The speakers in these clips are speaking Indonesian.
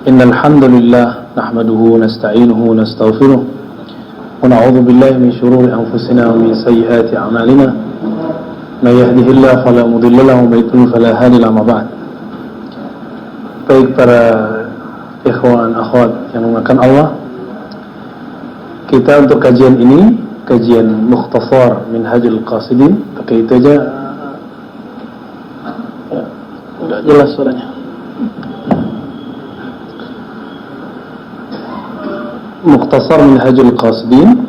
Innal hamdalillah nahmaduhu wa nasta'inuhu wa nastaghfiruh wa na'udzu billahi min shururi anfusina wa min sayyiati a'malina. May yahdihillahu fala mudilla lahu wa may yudlil fala hadiya lahu. Ba'd. Baik para ikhwan akhwat yang dimuliakan Allah, kita untuk kajian ini, kajian mukhtasar Minhajul Qasidin, pakai itu aja. Ya, enggak jelas suaranya. Mukhtasar Minhajul Qasidin,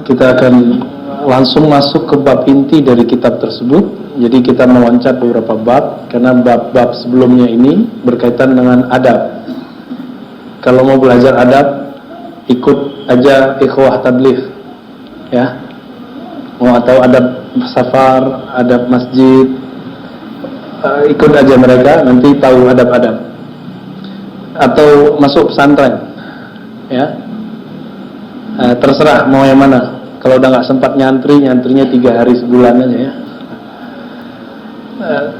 kita akan langsung masuk ke bab inti dari kitab tersebut. Jadi kita meloncat beberapa bab, karena bab-bab sebelumnya ini berkaitan dengan adab. Kalau mau belajar adab, ikut aja ikhwah tabligh, ya. Mau tahu adab safar, adab masjid, ikut aja mereka, nanti tahu adab-adab. Atau masuk pesantren, ya. Terserah mau yang mana. Kalau udah nggak sempat nyantrinya 3 hari sebulan aja, ya.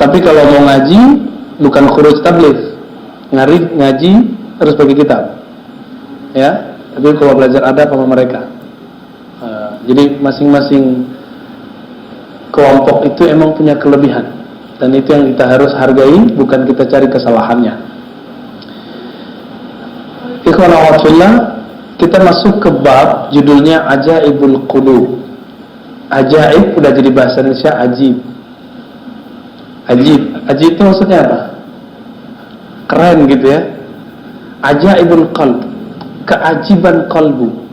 Tapi kalau mau ngaji, bukan khuruj tabligh, ngaji harus pakai kitab, ya. Tapi kalau belajar adab sama mereka, jadi masing-masing kelompok itu emang punya kelebihan, dan itu yang kita harus hargai, bukan kita cari kesalahannya. Ikhwan akhwat fillah, kita masuk ke bab judulnya Ajaibul Qulub. Ajaib udah jadi bahasa Indonesia ajib. Ajib itu maksudnya apa? Keren gitu ya. Ajaibul qalb, keajiban kalbu,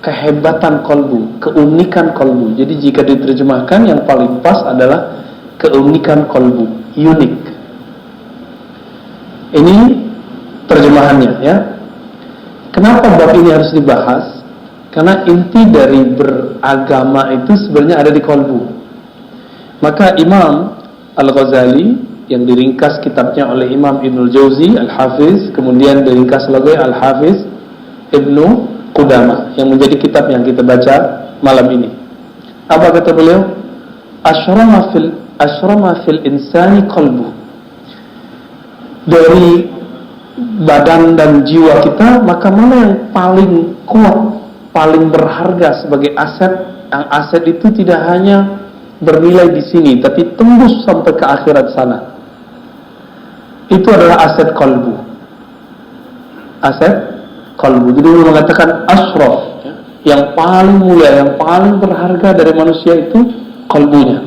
kehebatan kalbu, keunikan kalbu. Jadi jika diterjemahkan yang paling pas adalah keunikan kalbu, unik. Ini terjemahannya, ya. Kenapa bab ini harus dibahas? Karena inti dari beragama itu sebenarnya ada di kalbu. Maka Imam Al-Ghazali yang diringkas kitabnya oleh Imam Ibnul Jauzi Al-Hafiz, kemudian diringkas lagi Al-Hafiz Ibnu Qudamah, yang menjadi kitab yang kita baca malam ini. Apa kata beliau? Ashrama fil insani qalbu. Dari badan dan jiwa kita, maka mana yang paling kuat, paling berharga sebagai aset? Yang aset itu tidak hanya bernilai di sini, tapi tembus sampai ke akhirat sana. Itu adalah aset kalbu. Aset kalbu. Jadi beliau mengatakan ashraf, yang paling mulia, yang paling berharga dari manusia itu kalbunya.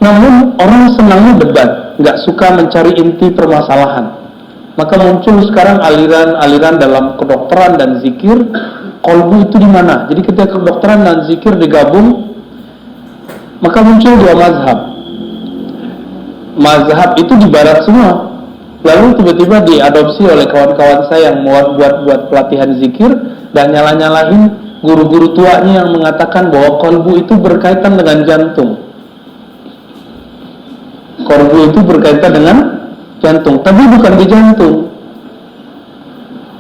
Namun orang senangnya debat, nggak suka mencari inti permasalahan. Maka muncul sekarang aliran-aliran dalam kedokteran dan zikir. Qalbu itu di mana? Jadi ketika kedokteran dan zikir digabung, maka muncul 2 mazhab. Mazhab itu di barat semua. Lalu tiba-tiba diadopsi oleh kawan-kawan saya yang buat pelatihan zikir, dan nyala-nyalain guru-guru tuanya yang mengatakan bahwa qalbu itu berkaitan dengan jantung. Qalbu itu berkaitan dengan jantung, tapi bukan di jantung.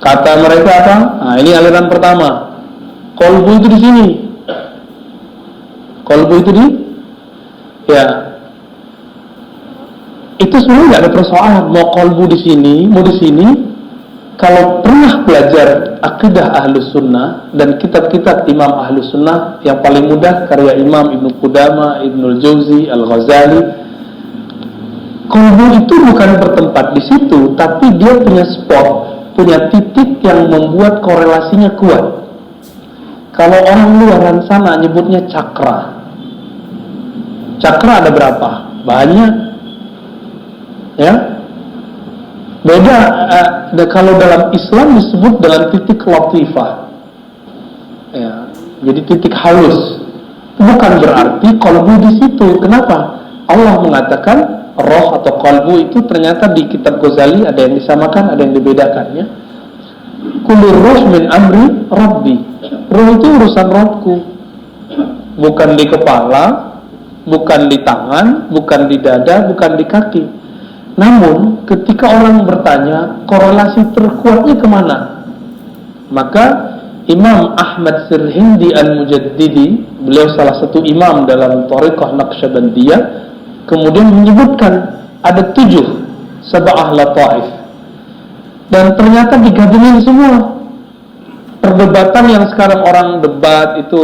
Kata mereka apa? Nah, ini aliran pertama. Qalbu itu di sini. Qalbu itu itu sebenarnya nggak ada persoalan. Mau qalbu di sini, mau di sini. Kalau pernah belajar akidah Ahlus Sunnah dan kitab-kitab Imam Ahlus Sunnah, yang paling mudah karya Imam Ibnu Qudamah, Ibnul Jauzi, Al-Ghazali. Qalbu itu bukan bertempat di situ, tapi dia punya spot, punya titik yang membuat korelasinya kuat. Kalau orang luaran sana nyebutnya cakra. Cakra ada berapa? Banyak, ya. Beda. Kalau dalam Islam disebut dengan titik latifah, ya. Jadi titik halus. Bukan berarti qalbu di situ. Kenapa? Allah mengatakan roh atau qalbu itu ternyata di kitab Ghazali ada yang disamakan, ada yang dibedakan, ya. Kullu ruh min amri rabbi. Ruh itu urusan Rabbku. Bukan di kepala, bukan di tangan, bukan di dada, bukan di kaki. Namun ketika orang bertanya korelasi terkuatnya kemana, maka Imam Ahmad Sirhindi Al-Mujaddidi, beliau salah satu imam dalam Thariqah Naqsyabandiyah, kemudian menyebutkan ada 7 sab'ah lataif. Dan ternyata digabungin semua. Perdebatan yang sekarang orang debat itu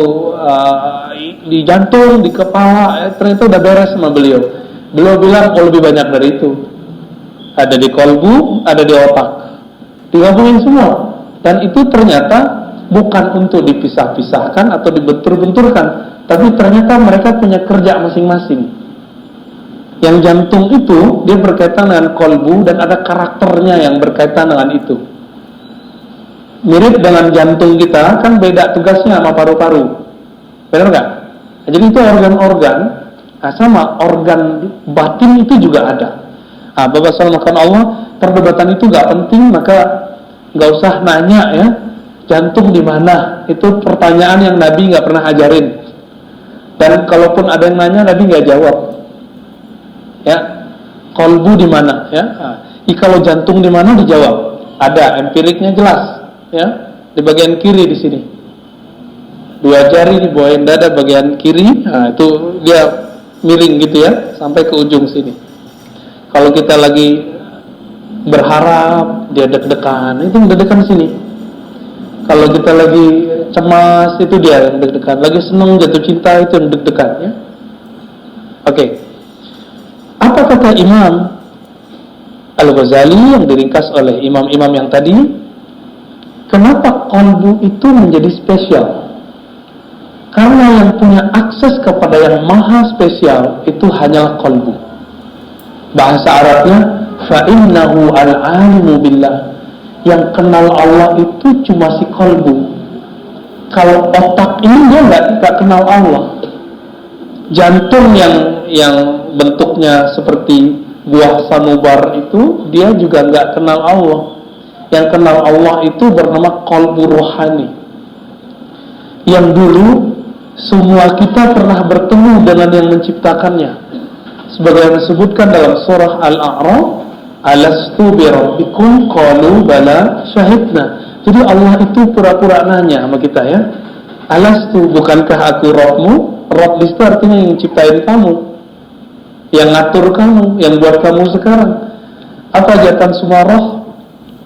di jantung, di kepala, ternyata udah beres sama beliau. Beliau bilang lebih banyak dari itu. Ada di kolbu, ada di otak. Digabungin semua. Dan itu ternyata bukan untuk dipisah-pisahkan atau dibentur-benturkan, tapi ternyata mereka punya kerja masing-masing. Yang jantung itu dia berkaitan dengan kolbu dan ada karakternya yang berkaitan dengan itu. Mirip dengan jantung kita, kan beda tugasnya sama paru-paru. Benar nggak? Jadi itu organ-organ, sama organ batin itu juga ada. Bapak salahkan Allah, perdebatan itu nggak penting, maka nggak usah nanya ya. Jantung di mana? Itu pertanyaan yang Nabi nggak pernah ajarin. Dan kalaupun ada yang nanya, Nabi nggak jawab. Ya, kolbu di mana? Ya, kalau jantung di mana dijawab. Ada empiriknya jelas. Ya, di bagian kiri di sini. 2 jari di bawah dada bagian kiri. Itu dia miring gitu ya, sampai ke ujung sini. Kalau kita lagi berharap, dia deg-degan. Itu deg-degan sini. Kalau kita lagi cemas, itu dia yang deg-degan. Lagi senang, jatuh cinta, itu yang deg-degan ya. Oke. Apa kata Imam Al-Ghazali yang diringkas oleh imam-imam yang tadi? Kenapa kolbu itu menjadi spesial? Karena yang punya akses kepada yang maha spesial itu hanyalah kolbu. Bahasa Arabnya fa'innahu al-alimu billah. Yang kenal Allah itu cuma si kolbu. Kalau otak ini dia nggak kenal Allah. Jantung yang bentuknya seperti buah sanubar itu dia juga nggak kenal Allah. Yang kenal Allah itu bernama kolbu rohani. Yang dulu semua kita pernah bertemu dengan yang menciptakannya. Sebagaimana disebutkan dalam surah Al-A'raf, alastu bi rabbikum qalu bala syahidna. Jadi Allah itu pura-pura nanya sama kita ya. Alastu, bukankah aku Rabbmu? Rabb itu artinya yang ciptain kamu, yang ngatur kamu, yang buat kamu sekarang. Apa jatan semua roh?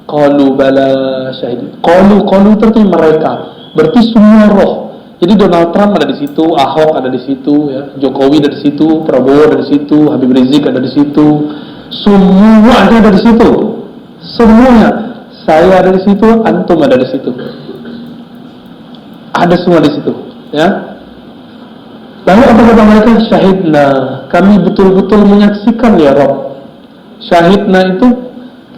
Qalu bala syahid. Qalu itu artinya mereka. Berarti semua roh. Jadi Donald Trump ada di situ, Ahok ada di situ, ya, Jokowi ada di situ, Prabowo ada di situ, Habib Rizik ada di situ. Semua ada di situ. Semuanya. Saya ada di situ, antum ada di situ. Ada semua di situ, ya. Lalu apa kata mereka? Syahidna, kami betul-betul menyaksikan ya Rabb. Syahidna itu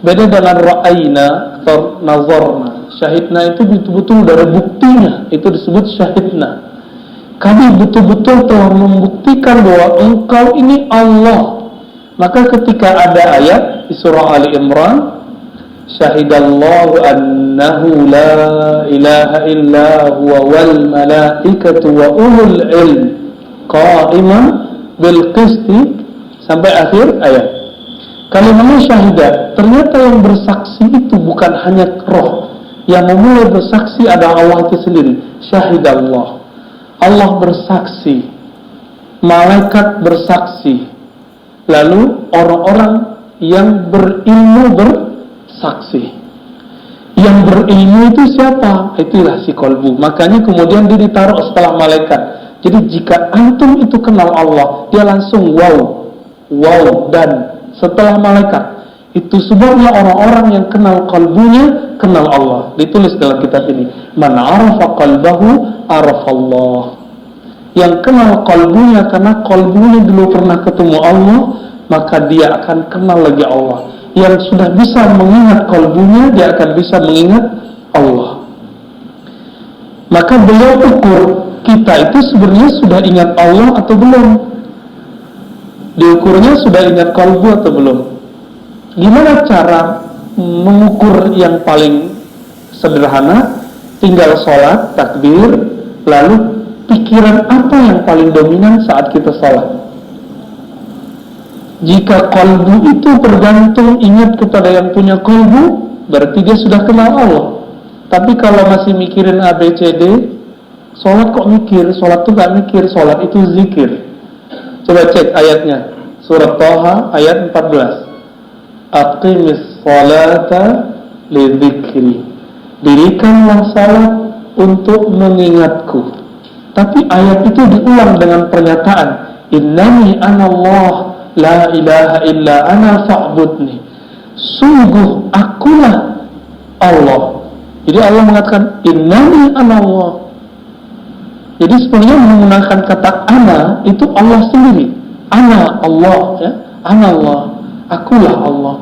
beda dengan ra'ayna atau nazarna. Syahidna itu betul-betul dari buktinya, itu disebut syahidna. Kami betul-betul telah membuktikan bahwa engkau ini Allah. Maka ketika ada ayat di surah Ali Imran, syahidallahu annahu la ilaha illa huwa wal malaikatu wa ulul ilm qa'iman bil qisti, sampai akhir ayat. Kalimatnya syahidah, ternyata yang bersaksi itu bukan hanya roh. Yang memulai bersaksi adalah Allah itu sendiri. Syahidallah, Allah bersaksi, malaikat bersaksi, lalu orang-orang yang berilmu bersaksi. Yang berilmu itu siapa? Itulah si kolbu. Makanya kemudian dia ditaruh setelah malaikat. Jadi jika antum itu kenal Allah, dia langsung wow, dan setelah malaikat. Itu sebabnya orang-orang yang kenal kalbunya kenal Allah. Ditulis dalam kitab ini, man arafa qalbahu arafallah. Yang kenal kalbunya karena kalbunya dulu pernah ketemu Allah, maka dia akan kenal lagi Allah. Yang sudah bisa mengingat kalbunya, dia akan bisa mengingat Allah. Maka beliau ukur kita itu sebenarnya sudah ingat Allah atau belum. Diukurnya sudah ingat kalbu atau belum. Gimana cara mengukur yang paling sederhana? Tinggal sholat, takbir, lalu pikiran apa yang paling dominan saat kita sholat. Jika kalbu itu bergantung ingat kepada yang punya kalbu, berarti dia sudah kenal Allah. Tapi kalau masih mikirin ABCD, sholat kok mikir? Sholat itu gak mikir, sholat itu zikir. Coba cek ayatnya, surat Thaha ayat 14. Aqimis sholata lidzikri. Dirikanlah salat untuk mengingatku. Tapi ayat itu diulang dengan pernyataan, innani anallah la ilaha illa ana fa'budni. Sungguh akulah Allah. Jadi Allah mengatakan innani anallah. Jadi sebenarnya menggunakan kata ana itu Allah sendiri. Ana Allah, ya. Ana Allah. Akulah Allah.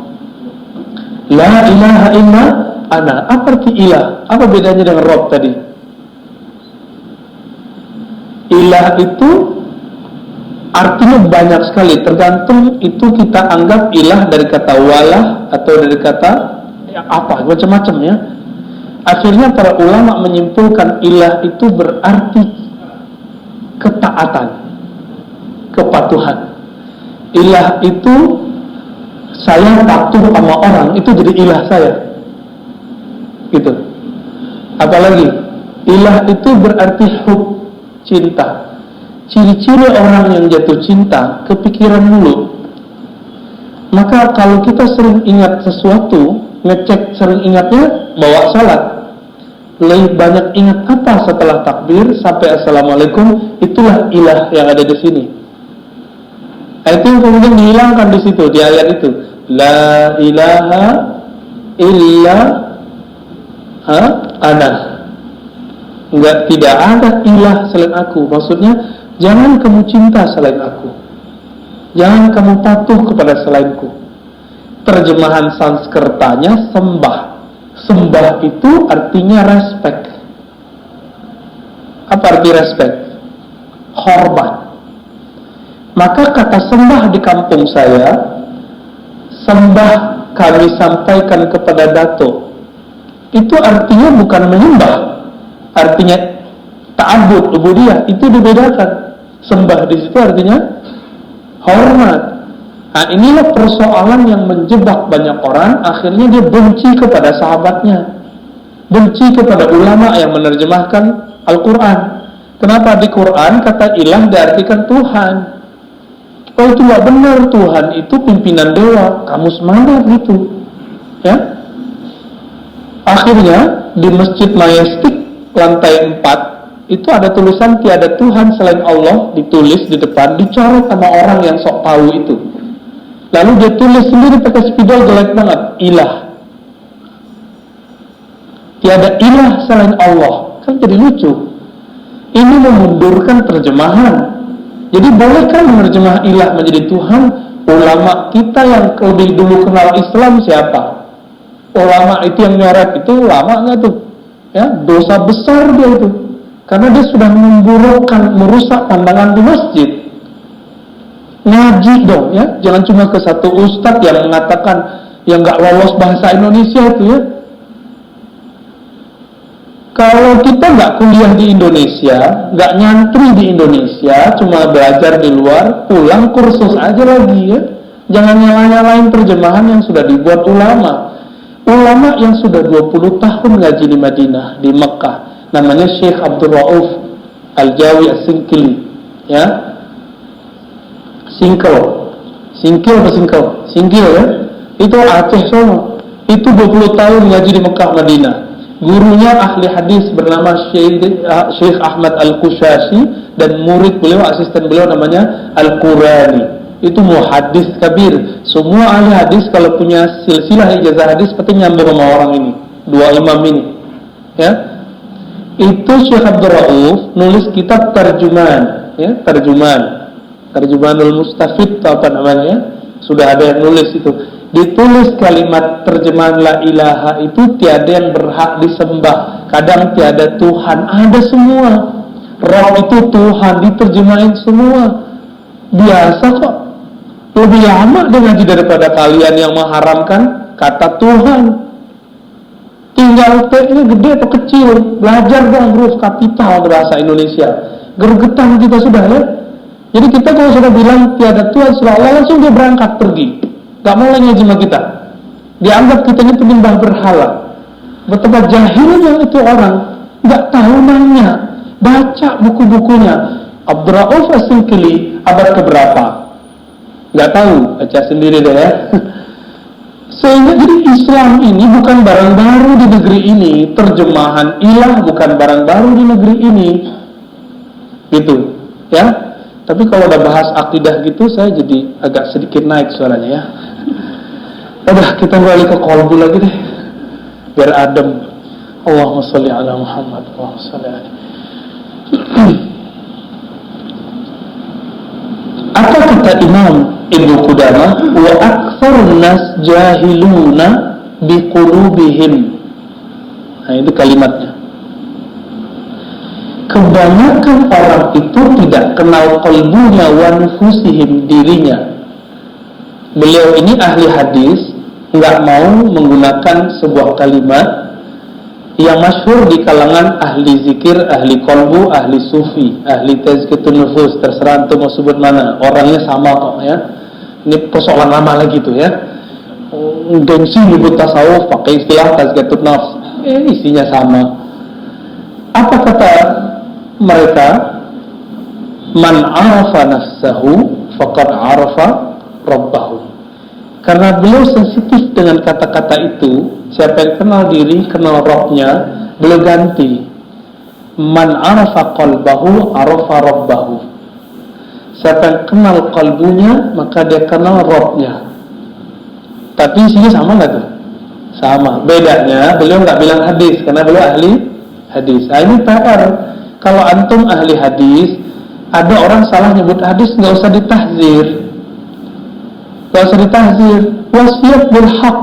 La ilaha illa ana. Apa arti ilah? Apa bedanya dengan Rabb tadi? Ilah itu artinya banyak sekali, tergantung itu kita anggap ilah dari kata walah atau dari kata apa, macam-macam ya. Akhirnya para ulama menyimpulkan ilah itu berarti ketaatan, kepatuhan. Ilah itu saya patuh sama orang, itu jadi ilah saya. Gitu. Apalagi ilah itu berarti hub, cinta. Ciri-ciri orang yang jatuh cinta kepikiran dulu. Maka kalau kita sering ingat sesuatu, ngecek sering ingatnya, bawa salat. Lebih banyak ingat apa setelah takbir sampai assalamualaikum, itulah ilah yang ada di sini. Itu yang kemudian dihilangkan di situ, di ayat itu. La ilaha illa ana. Tidak ada ilah selain aku. Maksudnya jangan kamu cinta selain aku, jangan kamu patuh kepada selainku. Terjemahan Sanskertanya sembah. Sembah itu artinya respect. Apa arti respect? Hormat. Maka kata sembah di kampung saya, sembah kami sampaikan kepada Dato, itu artinya bukan menyembah, artinya ta'abbud, ubudiyah. Itu dibedakan. Sembah di situ artinya hormat. Nah, inilah persoalan yang menjebak banyak orang. Akhirnya dia benci kepada sahabatnya, benci kepada ulama yang menerjemahkan Al-Quran. Kenapa di Quran kata ilah diartikan Tuhan? Oh, itu gak benar. Tuhan itu pimpinan dewa. Kamu semangat gitu, ya. Akhirnya di Masjid Majestic lantai 4 itu ada tulisan tiada Tuhan selain Allah, ditulis di depan, dicoret sama orang yang sok tahu itu. Lalu dia tulis sendiri pakai spidol jelek banget, ilah. Tiada ilah selain Allah. Kan jadi lucu. Ini memundurkan terjemahan. Jadi bolehkah menerjemah ilah menjadi Tuhan? Ulama kita yang lebih dulu kenal Islam siapa? Ulama itu yang nyoret itu ulama nggak tuh? Ya, dosa besar dia itu. Karena dia sudah memburukkan, merusak pandangan di masjid. Ngaji dong, ya. Jangan cuma ke satu ustadz yang mengatakan yang nggak lolos bahasa Indonesia itu, ya. Kalau kita nggak kuliah di Indonesia, nggak nyantri di Indonesia, cuma belajar di luar, pulang kursus aja lagi, ya. Jangan nyala-nyalain terjemahan yang sudah dibuat ulama. Ulama yang sudah 20 tahun ngaji di Madinah, di Mekah, namanya Syekh Abdul Rauf Al-Jawi As-Sinkili, ya. Singkil, ya. Itu Aceh sono. Itu 20 tahun ngaji di Mekah, Madinah. Gurunya ahli hadis bernama Syekh Ahmad Al-Kushashi, dan murid beliau, asisten beliau namanya Al-Qurani. Itu muhaddis kabir. Semua ahli hadis kalau punya silsilah ijazah hadis pasti nyambung sama orang ini, dua imam ini, ya. Itu Syekh Abdul Rauf nulis kitab terjemahan, ya, Terjemahanul Mustafid atau apa namanya, sudah ada yang nulis itu. Ditulis kalimat terjemahan la ilaha itu tiada yang berhak disembah, kadang tiada Tuhan, ada semua. Roh itu Tuhan, diterjemahin semua. Biasa kok. Lebih lama dia ngaji daripada kalian yang mengharamkan kata Tuhan. Tinggal T-nya gede atau kecil. Belajar dong huruf kapital bahasa Indonesia. Gergetan kita sudah, ya. Jadi kita kalau sudah bilang tiada Tuhan selain Allah, langsung dia berangkat pergi. Gak mau lagi ngaji sama kita. Dianggap kita ini penyembah berhala. Betapa jahilnya itu orang. Gak tahu nanya. Baca buku-bukunya. Abdul Rauf As-Sinkili abad keberapa? Gak tahu, baca sendiri deh, ya. Sehingga jadi Islam ini bukan barang baru di negeri ini, terjemahan ilah bukan barang baru di negeri ini, gitu, ya. Tapi kalau udah bahas akidah gitu, saya jadi agak sedikit naik suaranya ya. Udah, kita balik ke kolbu lagi deh, biar adem. Allahumma sholli ala Muhammad, Allahumma sholli ala. Apa kata Imam Ibnu Qudamah? Wa aktsarun nas jahiluna biqulubihim. Nah, itu kalimatnya. Kebanyakan orang itu tidak kenal qalbunya wa nufusihim, dirinya. Beliau ini ahli hadis, nggak mau menggunakan sebuah kalimat yang masyhur di kalangan ahli zikir, ahli qalbu, ahli sufi, ahli tazkiyatun nufus, terserah antum mau sebut mana, orangnya sama kok ya. Ini persoalan lama lagi tuh ya. Gengsi nyebut tasawuf pakai istilah tazkiyatun nafs, isinya sama. Apa kata mereka? Man arafa nafsahu faqad arafa rabbahu. Karena beliau sensitif dengan kata-kata itu, siapa yang kenal diri, kenal Rabbnya, beliau ganti. Man arafa qalbahu arafa rabbahu. Siapa yang kenal kalbunya, maka dia kenal Rabbnya. Tapi isinya sama nggak tuh? Sama. Bedanya, beliau nggak bilang hadis, karena beliau ahli hadis. Nah, ini PR. Kalau antum ahli hadis, ada orang salah nyebut hadis, nggak usah ditahzir. Gak usah ditahzir, wasiat berhak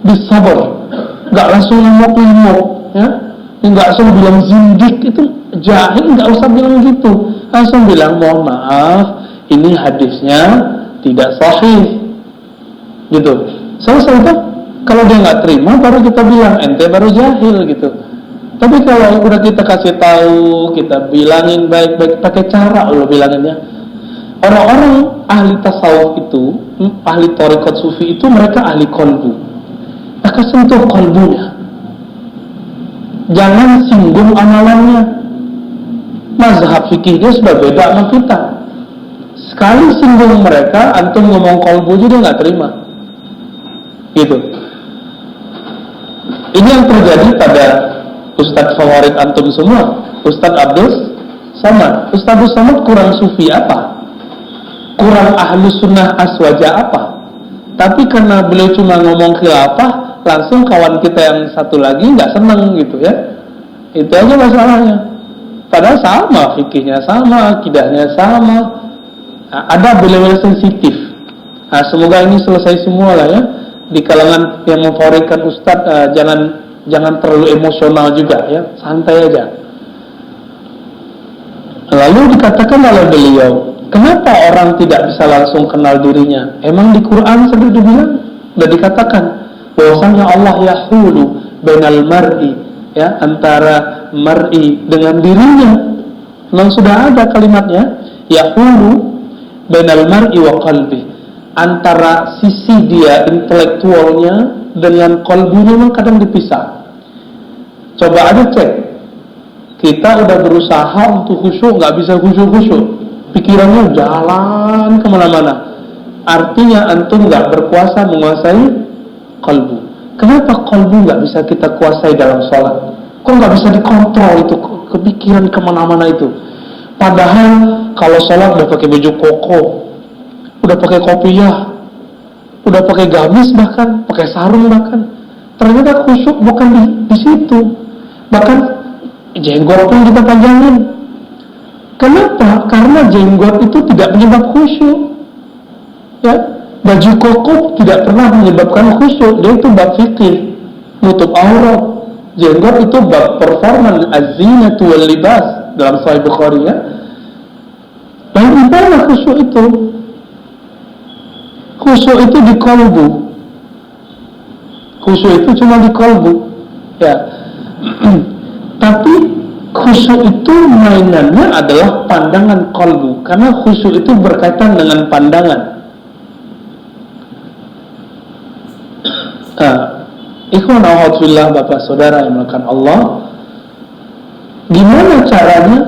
disabar, gak langsung limuk-limuk ya, gak langsung bilang zindik, itu jahil, gak usah bilang gitu, langsung bilang mohon maaf, ini hadisnya tidak sahih, gitu. Selesai itu. Kalau dia gak terima, baru kita bilang ente baru jahil, gitu. Tapi kalau udah kita kasih tahu, kita bilangin baik-baik, pakai cara lo bilanginnya. Orang-orang ahli tasawuf itu, ahli thariqat sufi itu, mereka ahli qalbu. Maka sentuh qalbunya. Jangan singgung amalannya. Mazhab fikih dia sudah beda sama kita. Sekali singgung mereka, antum ngomong qalbu juga nggak terima. Gitu. Ini yang terjadi pada Ustadz favorit antum semua, Ustadz Abdus Samad. Ustadz Abdus Samad kurang sufi apa? Kurang ahlu sunnah aswaja apa? Tapi karena beliau cuma ngomong khilafah, langsung kawan kita yang satu lagi nggak seneng gitu ya. Itu aja masalahnya. Padahal sama fikihnya, sama akidahnya, sama. Nah, ada beliau sensitif. Nah, semoga ini selesai semua lah ya. Di kalangan yang memfavoritkan Ustadz, jangan terlalu emosional juga ya, santai aja. Lalu dikatakan oleh beliau, kenapa orang tidak bisa langsung kenal dirinya? Emang di Quran sudah dibilang, sudah dikatakan bahwasanya Allah yahulu bainal mar'i, ya, antara mar'i dengan dirinya. Memang sudah ada kalimatnya, yahulu bainal mar'i wa qalbi, antara sisi dia intelektualnya dengan qalbunya memang kadang dipisah. Coba aja cek, kita udah berusaha untuk khusyuk, nggak bisa khusyuk-khusyuk, pikirannya jalan kemana-mana. Artinya antum nggak berkuasa menguasai kalbu. Kenapa kalbu nggak bisa kita kuasai dalam sholat? Kok nggak bisa dikontrol itu kepikiran kemana-mana itu? Padahal kalau sholat udah pakai baju koko, udah pakai kopiah, udah pakai gamis bahkan, pakai sarung bahkan, ternyata khusyuk bukan di situ. Bahkan jenggot pun kita panjangin. Kenapa? Karena jenggot itu tidak menyebab khusyuk. Ya, baju koko tidak pernah menyebabkan khusyuk. Dia itu bab fikih, nutup aurat. Jenggot itu bab performan, az-zinatu wal libas dalam Sahih Bukhari ya. Lalu di mana khusyuk itu? Khusyuk itu di kalbu. Khusyuk itu cuma di kalbu. Ya. Tapi khusyuk itu mainannya adalah pandangan kalbu, karena khusyuk itu berkaitan dengan pandangan. Ikhwan akhwat bapak saudara yang melakukan Allah, gimana caranya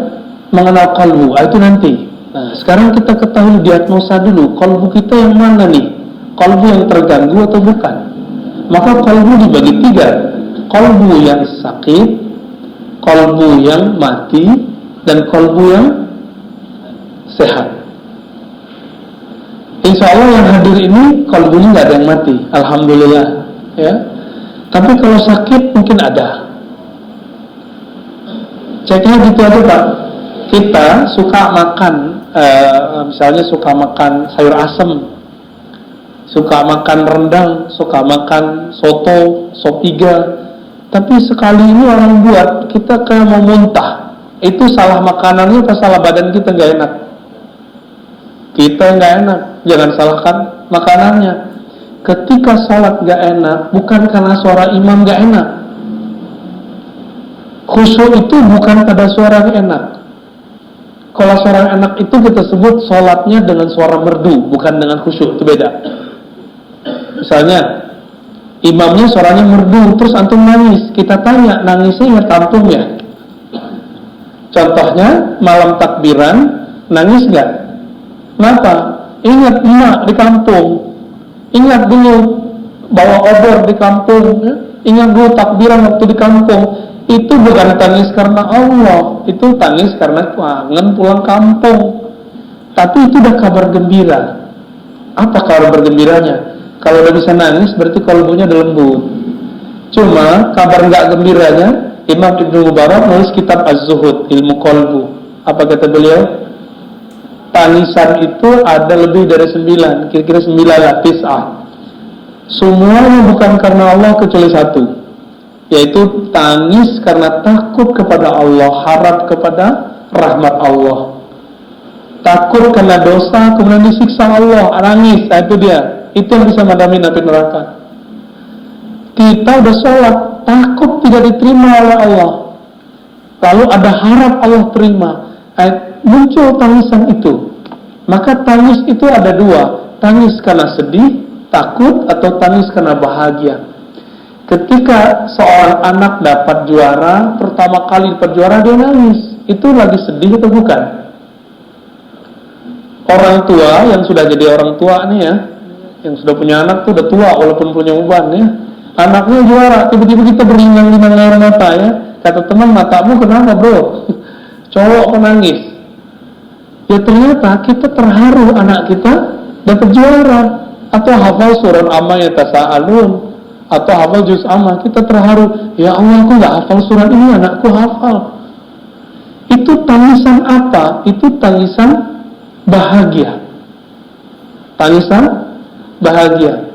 mengenal kalbu? Itu nanti. Nah, sekarang kita ketahui diagnosa dulu, kalbu kita yang mana nih? Kalbu yang terganggu atau bukan? Maka kalbu dibagi 3. Kalbu yang sakit, kalbu yang mati, dan kalbu yang sehat. Insya Allah yang hadir ini kalbunya nggak ada yang mati, alhamdulillah, ya. Tapi kalau sakit mungkin ada. Ceknya gitu aja Pak. Kita suka makan, misalnya suka makan sayur asem, suka makan rendang, suka makan soto, sop iga. Tapi sekali ini orang buat, kita kayak mau muntah. Itu salah makanannya atau salah badan kita nggak enak? Kita nggak enak, jangan salahkan makanannya. Ketika sholat nggak enak, bukan karena suara imam nggak enak. Khusyuk itu bukan pada suara yang enak. Kalau suara yang enak itu kita sebut sholatnya dengan suara merdu, bukan dengan khusyuk, itu beda. Misalnya imamnya suaranya merdu, terus antum nangis, kita tanya, nangisnya ingat kampung ya? Contohnya malam takbiran, nangis nggak? Kenapa? Ingat emak di kampung, ingat dulu bawa obor di kampung, ya? Ingat dulu takbiran waktu di kampung. Itu bukan tangis karena Allah, itu tangis karena kangen pulang kampung. Tapi itu udah kabar gembira. Apa kabar gembiranya? Kalau udah bisa nangis berarti kalbunya udah lembut. Cuma kabar nggak gembiranya, Imam Ibnu Mubarak nulis kitab Az-Zuhud, ilmu kalbu. Apa kata beliau? Tangisan itu ada lebih dari 9, kira-kira 9 lah, 9. Semuanya bukan karena Allah kecuali 1, yaitu tangis karena takut kepada Allah, harap kepada rahmat Allah. Takut karena dosa, kemudian disiksa Allah, nangis. Nah, itu dia. Itu yang bisa madamin api neraka. Kita udah sholat, takut tidak diterima oleh Allah, lalu ada harap Allah terima. Muncul tangisan itu. Maka tangis itu ada 2, tangis karena sedih, takut, atau tangis karena bahagia. Ketika seorang anak dapat juara, pertama kali dapat juara dia nangis, itu lagi sedih atau bukan? Orang tua yang sudah jadi orang tua nih ya, yang sudah punya anak tuh udah tua walaupun punya uban ya, anaknya juara, tiba-tiba kita berlinang-linang air mata ya. Kata teman, matamu kenapa bro? Cowok menangis. Ya ternyata kita terharu anak kita dapat juara, atau hafal surah Amma yatasaalun, atau hafal juz amma, kita terharu, ya Allah aku gak hafal surat ini, anakku hafal. Itu tangisan apa? Itu tangisan bahagia. Tangisan bahagia.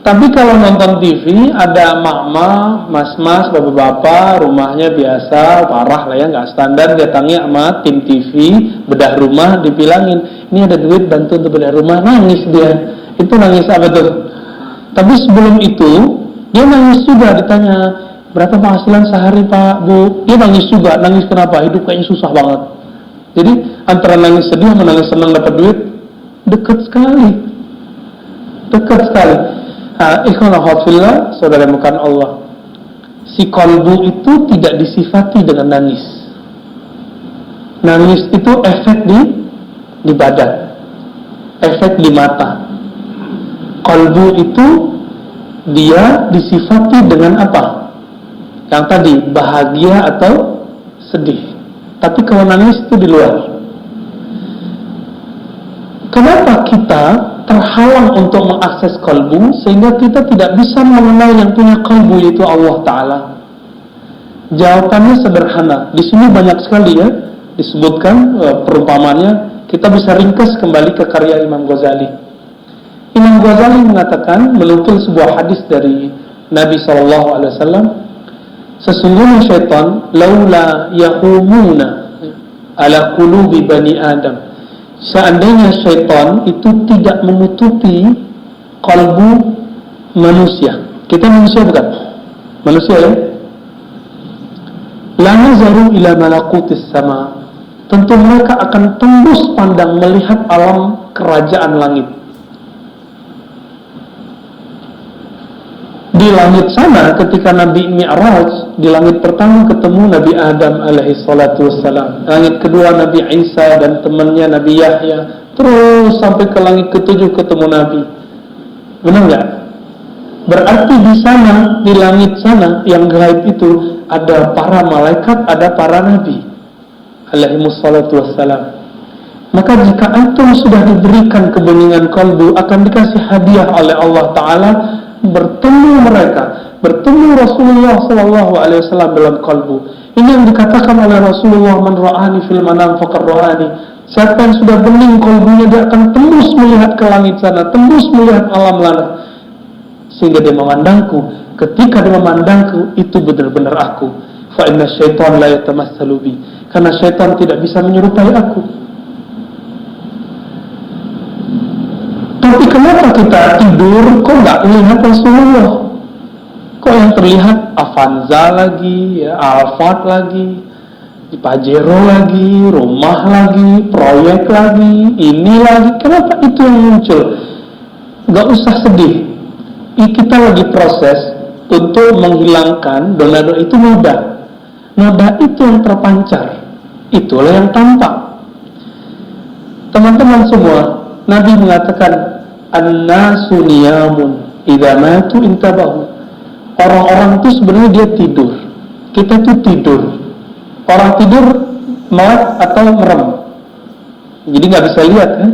Tapi kalau nonton TV, ada mak-mak, mas-mas, bapak-bapak, rumahnya biasa, parah lah ya, gak standar, datangnya sama tim TV, bedah rumah, dibilangin, ini ada duit bantu untuk bedah rumah, nangis dia. Itu nangis apa tuh? Tapi sebelum itu, dia nangis juga, ditanya, berapa penghasilan sehari Pak, Bu? Dia nangis juga, nangis kenapa? Hidup kayaknya susah banget. Jadi, antara nangis sedih sama nangis senang dapat duit, dekat sekali. Dekat sekali. Ikhwanah hafillah, saudara bukan Allah. Si kolbu itu tidak disifati dengan nangis. Nangis itu efek di badan, efek di mata. Kolbu itu dia disifati dengan apa? Yang tadi, bahagia atau sedih. Tapi kalau nangis itu di luar. Kenapa kita terhalang untuk mengakses kolbu sehingga kita tidak bisa mengenal yang punya kolbu, yaitu Allah Ta'ala? Jawabannya sederhana. Di sini banyak sekali ya disebutkan perumpamannya. Kita bisa ringkas kembali ke karya Imam Ghazali. Imam Ghazali mengatakan, menukil sebuah hadis dari Nabi SAW, sesungguhnya syaitan laula yahumuna ala qulubi bani Adam, seandainya syaitan itu tidak menutupi kalbu manusia. Kita manusia bukan? Manusia ya? La nazaru ila malakutis sama, tentu mereka akan tembus pandang melihat alam kerajaan langit. Di langit sana ketika Nabi Mi'raj, di langit pertama ketemu Nabi Adam alaihi salatu wassalam, langit kedua Nabi Isa dan temannya Nabi Yahya, terus sampai ke langit ketujuh ketemu Nabi. Benar nggak? Berarti di sana, di langit sana yang gaib itu ada para malaikat, ada para nabi alaihimussalatu wassalam. Maka jika antum sudah diberikan kebeningan kalbu, akan dikasih hadiah oleh Allah Ta'ala bertemu mereka, bertemu Rasulullah SAW dalam kalbu. Ini yang dikatakan oleh Rasulullah, man ra'ani fil manam faqad ra'ani. Siapa yang sudah bening kalbunya, dia akan tembus melihat ke langit sana, tembus melihat alam lana, sehingga dia memandangku. Ketika dia memandangku, itu benar-benar aku. Fa inna syaitan la yatamassalu bi, karena syaitan tidak bisa menyerupai aku. Tapi kenapa kita tidur kok nggak melihat Rasulullah? Kok yang terlihat Avanza lagi, ya, Alphard lagi, Pajero lagi, rumah lagi, proyek lagi, ini lagi. Kenapa itu yang muncul? Nggak usah sedih. Kita lagi proses untuk menghilangkan donor itu noda. Noda itu yang terpancar, itulah yang tampak. Teman-teman semua, Nabi mengatakan an-nasu niyamun idza matu intabahu. Orang-orang itu sebenarnya dia tidur. Kita tuh tidur. Orang tidur melek atau merem, jadi nggak bisa lihat kan.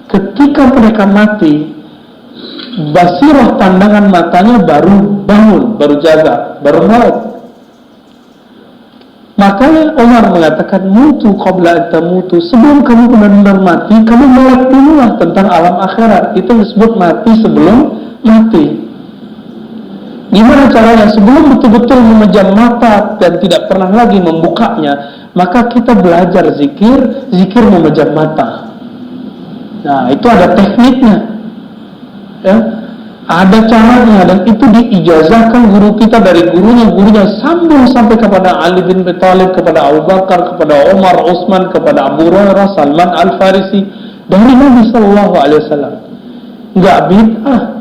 Ketika mereka mati, basirah pandangan matanya baru bangun, baru jaga, baru melek. Makanya Umar mengatakan mutu qabla an tamutu, sebelum kamu benar-benar mati, kamu melek dululah tentang alam akhirat. Itu disebut mati sebelum mati. Gimana caranya? Sebelum betul-betul memejam mata dan tidak pernah lagi membukanya, maka kita belajar zikir, zikir memejam mata. Nah, itu ada tekniknya, ya, ada caranya, dan itu diijazahkan guru kita dari gurunya sambung sampai kepada Ali bin Abi Thalib, kepada Abu Bakar, kepada Umar, Utsman, kepada Abu Hurairah, Salman Al-Farisi, dari Nabi Sallallahu Alaihi Wasallam. Nggak bid'ah.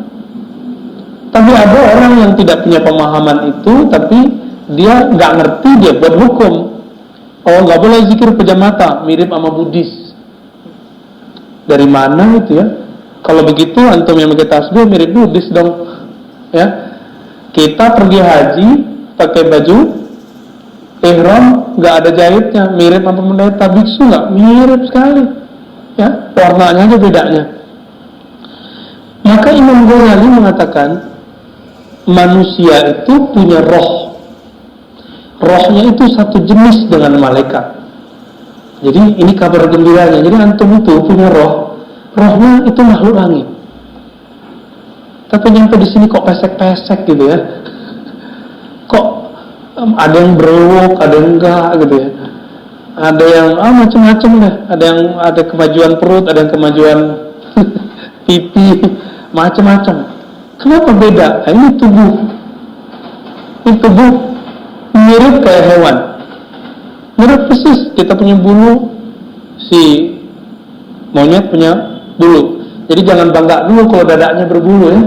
Tapi ada orang yang tidak punya pemahaman itu, tapi dia nggak ngerti, dia buat hukum. Oh, nggak boleh zikir pejam mata, mirip sama Buddhis. Dari mana itu ya? Kalau begitu antum yang pakai tasbih mirip Buddhis dong, ya. Kita pergi haji pakai baju ihram nggak ada jahitnya, mirip sama pendeta biksu nggak? Mirip sekali, ya. Warnanya aja bedanya. Maka Imam Ghazali mengatakan manusia itu punya roh. Rohnya itu satu jenis dengan malaikat. Jadi ini kabar gembiranya. Jadi antum itu punya roh. Rohnya itu makhluk langit. Tapi nyampe di sini kok pesek-pesek gitu ya. Kok ada yang berewok, ada yang enggak gitu ya. Ada yang macam-macam deh. Ada kemajuan perut, ada yang kemajuan pipi, macam-macam. Kenapa beda? Nah, ini tubuh. Ini tubuh mirip kayak hewan. Mirip persis. Kita punya bulu, si monyet punya bulu. Jadi jangan bangga dulu kalau dadanya berbulu ya.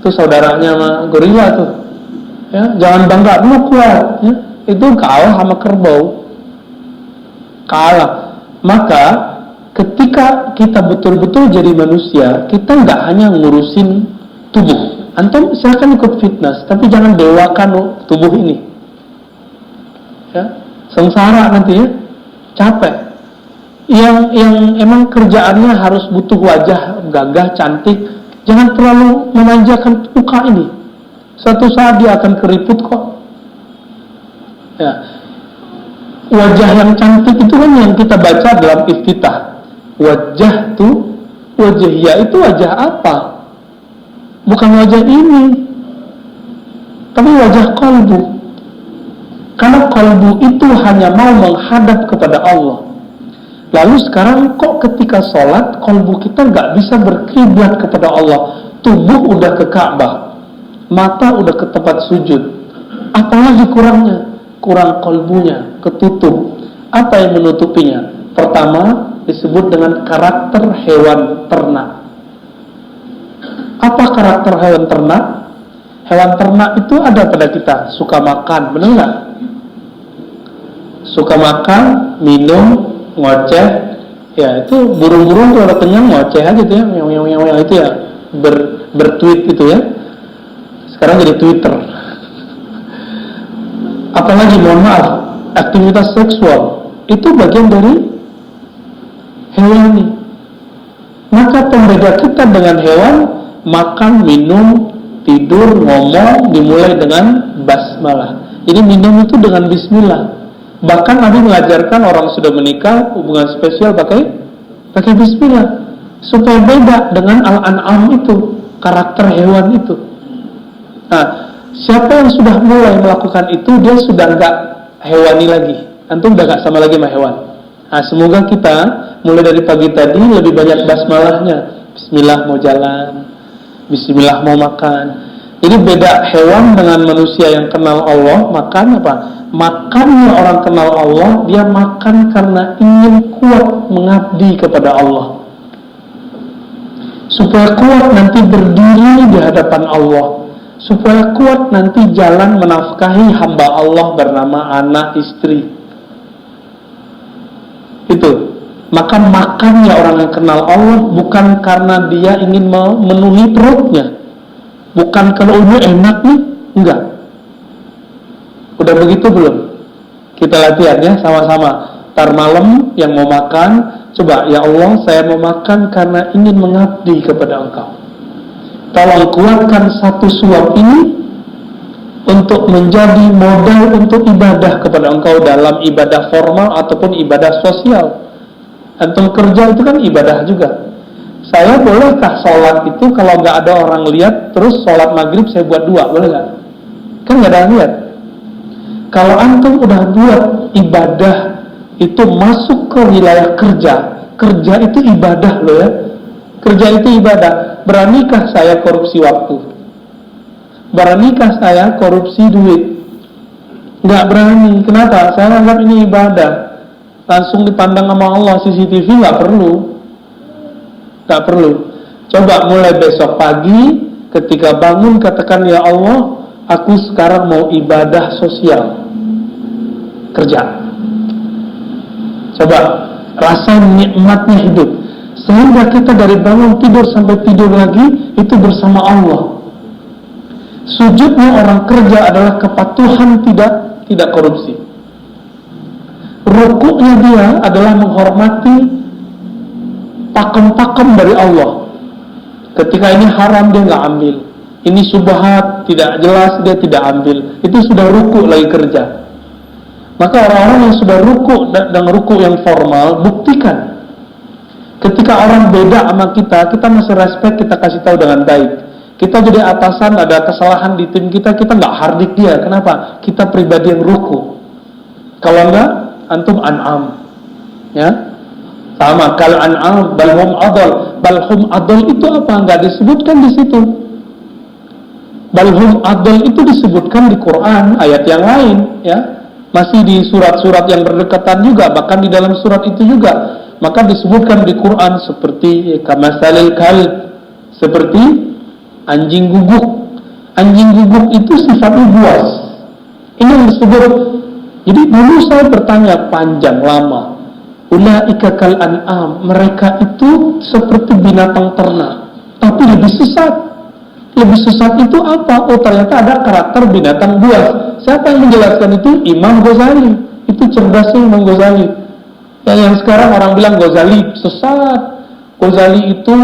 Itu saudaranya sama gorila tuh. Ya, jangan bangga dulu kuat. Ya. Itu kalah sama kerbau. Kalah. Maka ketika kita betul-betul jadi manusia, kita nggak hanya ngurusin tubuh. Antum silakan ikut fitness, tapi jangan dewakan tubuh ini. Ya, sengsara nanti ya, capek. Yang emang kerjaannya harus butuh wajah gagah, cantik, jangan terlalu memanjakan muka ini. Suatu saat dia akan keriput kok. Ya. Wajah yang cantik itu kan yang kita baca dalam iftitah. Wajah tuh, wajahnya itu wajah apa? Bukan wajah ini, tapi wajah qalbu. Karena qalbu itu hanya mau menghadap kepada Allah. Lalu sekarang kok ketika sholat, qalbu kita nggak bisa berkiblat kepada Allah. Tubuh udah ke Ka'bah, mata udah ke tempat sujud. Apalagi kurangnya? Kurang qalbunya, ketutup. Apa yang menutupinya? Pertama, disebut dengan karakter hewan ternak. Apa karakter hewan ternak? Hewan ternak itu ada pada kita, suka makan, benar nggak? Suka makan, minum, ngoceh, ya itu burung-burung tuh kalau kenyang ngoceh aja gitu ya, yang itu ya bertweet gitu ya. Sekarang jadi Twitter. Apalagi mohon maaf, aktivitas seksual itu bagian dari hewani. Maka pembeda kita dengan hewan, makan, minum, tidur, ngomong dimulai dengan basmalah. Jadi minum itu dengan bismillah. Bahkan Nabi mengajarkan orang sudah menikah hubungan spesial pakai bismillah supaya beda dengan al-an'am itu, karakter hewan itu. Nah, siapa yang sudah mulai melakukan itu, dia sudah enggak hewani lagi. Antum udah enggak sama lagi sama hewan. Nah, semoga kita mulai dari pagi tadi lebih banyak basmalahnya. Bismillah mau jalan, bismillah mau makan. Jadi beda hewan dengan manusia yang kenal Allah. Makan apa? Makannya orang kenal Allah, dia makan karena ingin kuat mengabdi kepada Allah, supaya kuat nanti berdiri di hadapan Allah, supaya kuat nanti jalan menafkahi hamba Allah bernama anak istri. Itu. Maka makannya orang yang kenal Allah bukan karena dia ingin memenuhi perutnya, bukan kalau ini enak nih, enggak. Udah begitu belum? Kita latihan ya sama-sama. Ntar malam yang mau makan, coba, ya Allah saya mau makan karena ingin mengabdi kepada Engkau. Tolong kuatkan satu suap ini untuk menjadi modal untuk ibadah kepada Engkau dalam ibadah formal ataupun ibadah sosial. Antum kerja itu kan ibadah juga. Saya bolehkah sholat itu kalau nggak ada orang lihat, terus sholat maghrib saya buat 2, boleh nggak? Kan nggak ada yang lihat. Kalau antum udah buat ibadah itu masuk ke wilayah kerja itu ibadah loh ya. Kerja itu ibadah. Beranikah saya korupsi waktu? Beranikah saya korupsi duit? Nggak berani. Kenapa? Saya anggap ini ibadah. Langsung dipandang sama Allah, CCTV nggak perlu. Coba mulai besok pagi ketika bangun katakan, ya Allah, aku sekarang mau ibadah sosial. Kerja. Coba rasa nikmatnya hidup. Sehingga kita dari bangun tidur sampai tidur lagi itu bersama Allah. Sujudnya orang kerja adalah kepatuhan, tidak korupsi. Rukuknya dia adalah menghormati pakem-pakem dari Allah. Ketika ini haram dia nggak ambil, ini subhat tidak jelas dia tidak ambil. Itu sudah rukuk lagi kerja. Maka orang-orang yang sudah rukuk dengan rukuk yang formal, buktikan. Ketika orang beda sama kita masih respect, kita kasih tahu dengan baik. Kita jadi atasan, ada kesalahan di tim kita nggak hardik dia. Kenapa? Kita pribadi yang rukuk. Kalau enggak, antum an'am. Ya, sama kalau an'am, balhum adol. Balhum adol itu apa? Nggak disebutkan di situ. Balhum adol itu disebutkan di Quran ayat yang lain, ya. Masih di surat-surat yang berdekatan juga, bahkan di dalam surat itu juga. Maka disebutkan di Quran seperti kamasalil kalb, seperti anjing guguk. Anjing guguk itu sifatnya buas. Ini yang disebut. Jadi dulu saya bertanya panjang lama. Ulaika kal an'am, mereka itu seperti binatang ternak, tapi lebih sesat. Lebih sesat itu apa? Oh, ternyata ada karakter binatang buas. Siapa yang menjelaskan itu? Imam Ghazali. Itu cerdasnya Imam Ghazali. Yang sekarang orang bilang Ghazali sesat. Ghazali itu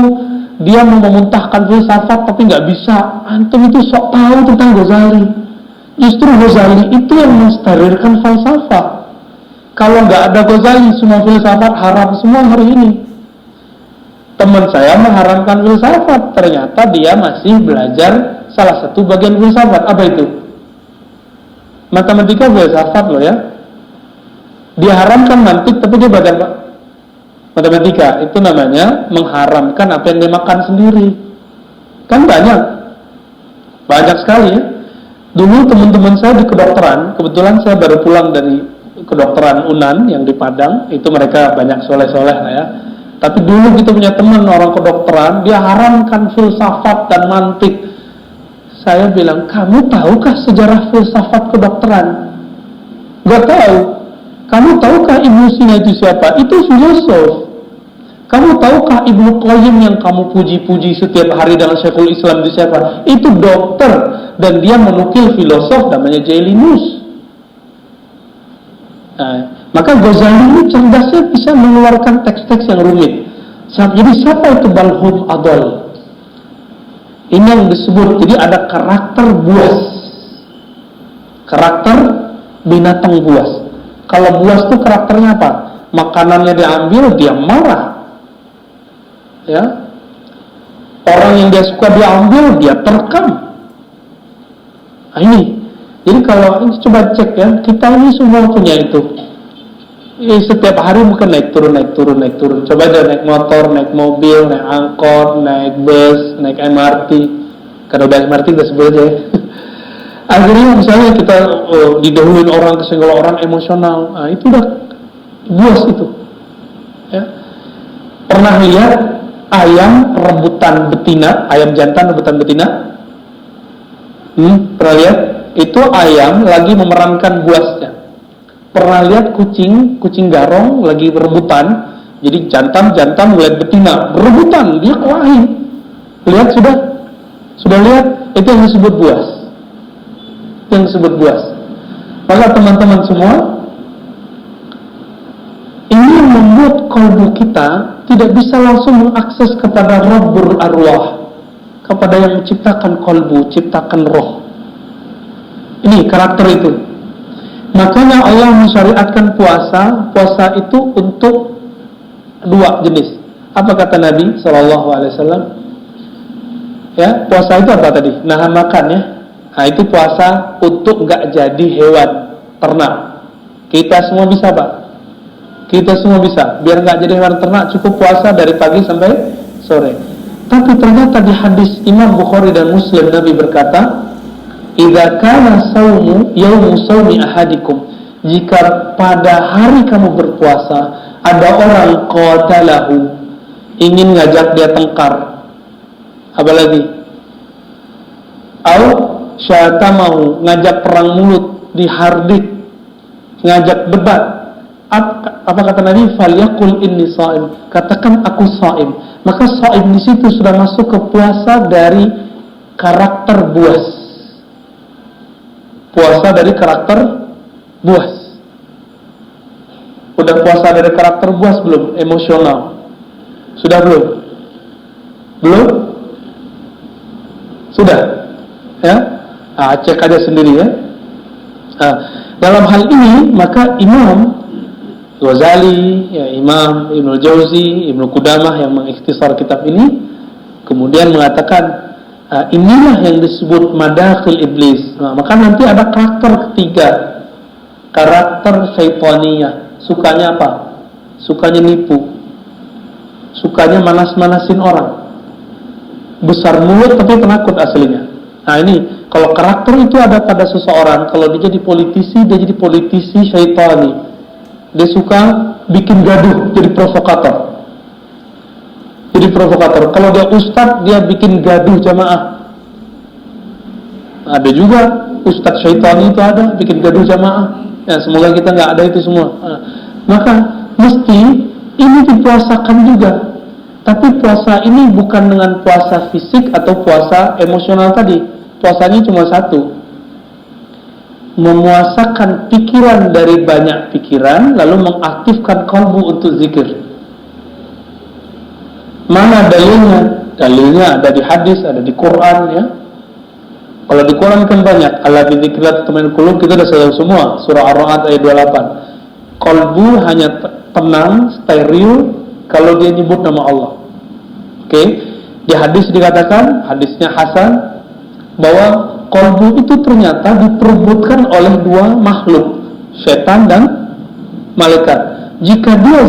dia mau memuntahkan filsafat tapi nggak bisa. Antum itu sok tahu tentang Ghazali. Justru Ghazali itu yang mensterilkan falsafah. Kalau nggak ada Ghazali, semua filsafat haram semua hari ini. Teman saya mengharamkan filsafat, ternyata dia masih belajar salah satu bagian filsafat. Apa itu? Matematika filsafat loh ya. Dia haramkan mantik, tapi dia belajar matematika. Itu namanya mengharamkan apa yang dia makan sendiri. Kan banyak sekali ya. Dulu teman-teman saya di kedokteran, kebetulan saya baru pulang dari kedokteran UNAN yang di Padang. Itu mereka banyak soleh-soleh lah ya. Tapi dulu kita punya teman orang kedokteran, dia haramkan filsafat dan mantik. Saya bilang, kamu tahukah sejarah filsafat kedokteran? Gak tahu. Kamu tahukah Ibnu Sina itu siapa? Itu filosof. Kamu tahukah Ibnu Qayyim yang kamu puji-puji setiap hari dengan Syekhul Islam itu siapa? Itu dokter. dan dia menukil filosof namanya Jailinus. Maka Ghazali ini cerdasnya bisa mengeluarkan teks-teks yang rumit. Jadi siapa itu balhum adol? Ini yang disebut, jadi ada karakter buas, karakter binatang buas. Kalau buas itu karakternya apa? Makanannya diambil, dia marah, ya. Orang yang dia suka diambil, dia terkam. Nah ini, jadi kalau coba cek ya, kita ini semua punya itu. Setiap hari mungkin naik turun. Coba aja naik motor, naik mobil, naik angkot, naik bus, naik MRT. Kalau udah MRT udah sebut aja ya. Akhirnya misalnya kita didahuluin orang, kesenggol orang emosional. Nah itu udah buas itu. Ya. Pernah lihat ayam rebutan betina, ayam jantan rebutan betina? Pernah lihat? Itu ayam lagi memerankan buasnya. Pernah lihat kucing garong lagi berebutan, jadi jantan melihat betina berebutan, dia kelahi. Lihat sudah lihat, itu yang disebut buas. Yang disebut buas. Maka teman-teman semua, ini yang membuat kalbu kita tidak bisa langsung mengakses kepada Rabbul Arwah, kepada yang menciptakan kalbu, ciptakan roh. Ini karakter itu. Makanya Allah mensyariatkan puasa itu untuk dua jenis. Apa kata Nabi SAW? Ya, puasa itu apa tadi? Nahan makan ya. Nah itu puasa untuk nggak jadi hewan ternak. Kita semua bisa Pak. Kita semua bisa. Biar nggak jadi hewan ternak cukup puasa dari pagi sampai sore. Tapi ternyata di hadis Imam Bukhari dan Muslim Nabi berkata, idza kana saumu yaumu saumi ahadikum, jika pada hari kamu berpuasa ada orang qatalahu, ingin ngajak dia tengkar, apa lagi? Au syatamahu, ngajak perang mulut, dihardik, ngajak debat. Apa kata Nabi? Falyaqul inni shaim, katakan aku shaim. Maka shaim di situ sudah masuk ke puasa dari karakter buas. Puasa dari karakter buas. Udah puasa dari karakter buas belum? Emosional. Sudah belum? Belum? Sudah? Ya? Cek aja sendiri ya. Dalam hal ini maka Imam Ghazali, ya, Imam Ibnu Jauzi, Ibnu Qudamah yang mengikhtisar kitab ini kemudian mengatakan inilah yang disebut madakhil iblis. Maka nanti ada karakter ketiga, karakter syaitaniyah. Sukanya apa? Sukanya nipu, sukanya manas-manasin orang, besar mulut tapi penakut aslinya. Nah ini, kalau karakter itu ada pada seseorang, kalau dia jadi politisi syaitani. Dia suka bikin gaduh, jadi provokator. Kalau dia ustadz, dia bikin gaduh jamaah. Ada juga ustadz syaitani itu ada, bikin gaduh jamaah. Ya, semoga kita nggak ada itu semua. Maka mesti ini dipuasakan juga. Tapi puasa ini bukan dengan puasa fisik atau puasa emosional tadi. Puasanya cuma satu, memuasakan pikiran dari banyak pikiran, lalu mengaktifkan kalbu untuk zikir. Mana dalilnya? Dalilnya ada di hadis, ada di Quran ya. Kalau di Quran kan banyak. Ala bi dzikrillah tatma'innul qulub, kita sudah tahu semua. Surah Ar-Ra'd ayat 28. Kalbu hanya tenang, steril kalau dia nyebut nama Allah. Oke? Di hadis dikatakan, hadisnya Hasan, bahwa kalbu itu ternyata diperebutkan oleh dua makhluk, setan dan malaikat. Jika dia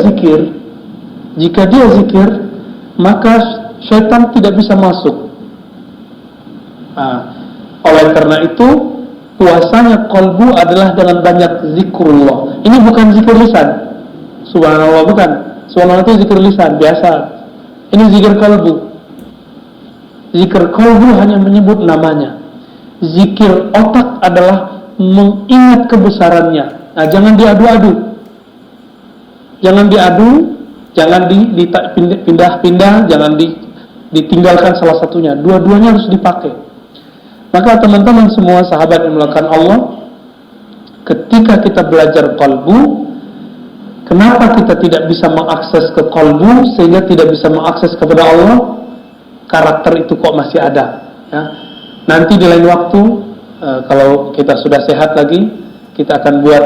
zikir, maka setan tidak bisa masuk. Oleh karena itu, puasanya kalbu adalah dengan banyak zikrullah. Ini bukan zikir lisan, subhanallah, bukan. Subhanallah itu zikir lisan biasa. Ini zikir kalbu. Zikir kalbu hanya menyebut namanya. Zikir otak adalah mengingat kebesarannya. Nah, jangan diadu-adu. Jangan dipindah-pindah, jangan ditinggalkan salah satunya. Dua-duanya harus dipakai. Maka teman-teman semua sahabat yang melakukan Allah, ketika kita belajar qalbu, kenapa kita tidak bisa mengakses ke qalbu sehingga tidak bisa mengakses kepada Allah? Karakter itu kok masih ada, ya. Nanti di lain waktu, kalau kita sudah sehat lagi, kita akan buat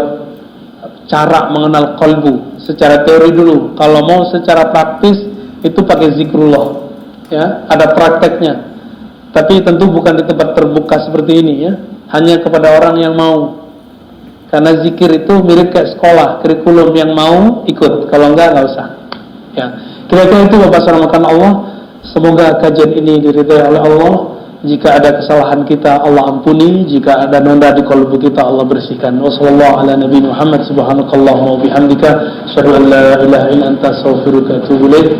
cara mengenal qalbu secara teori dulu. Kalau mau secara praktis, itu pakai zikrullah, ya, ada prakteknya. Tapi tentu bukan di tempat terbuka seperti ini, ya. Hanya kepada orang yang mau. Karena zikir itu mirip kayak sekolah, kurikulum, yang mau ikut, kalau enggak usah. Ya, kira-kira itu Bapak Saudara Allah. Semoga kajian ini diridhai oleh Allah. Jika ada kesalahan kita, Allah ampuni. Jika ada noda di qalbu kita, Allah bersihkan. Wassallallahu ala nabi Muhammad subhanakallahumma wa bihamdika asyhadu an la ilaha illa anta astaghfiruka wa atubu ilaik.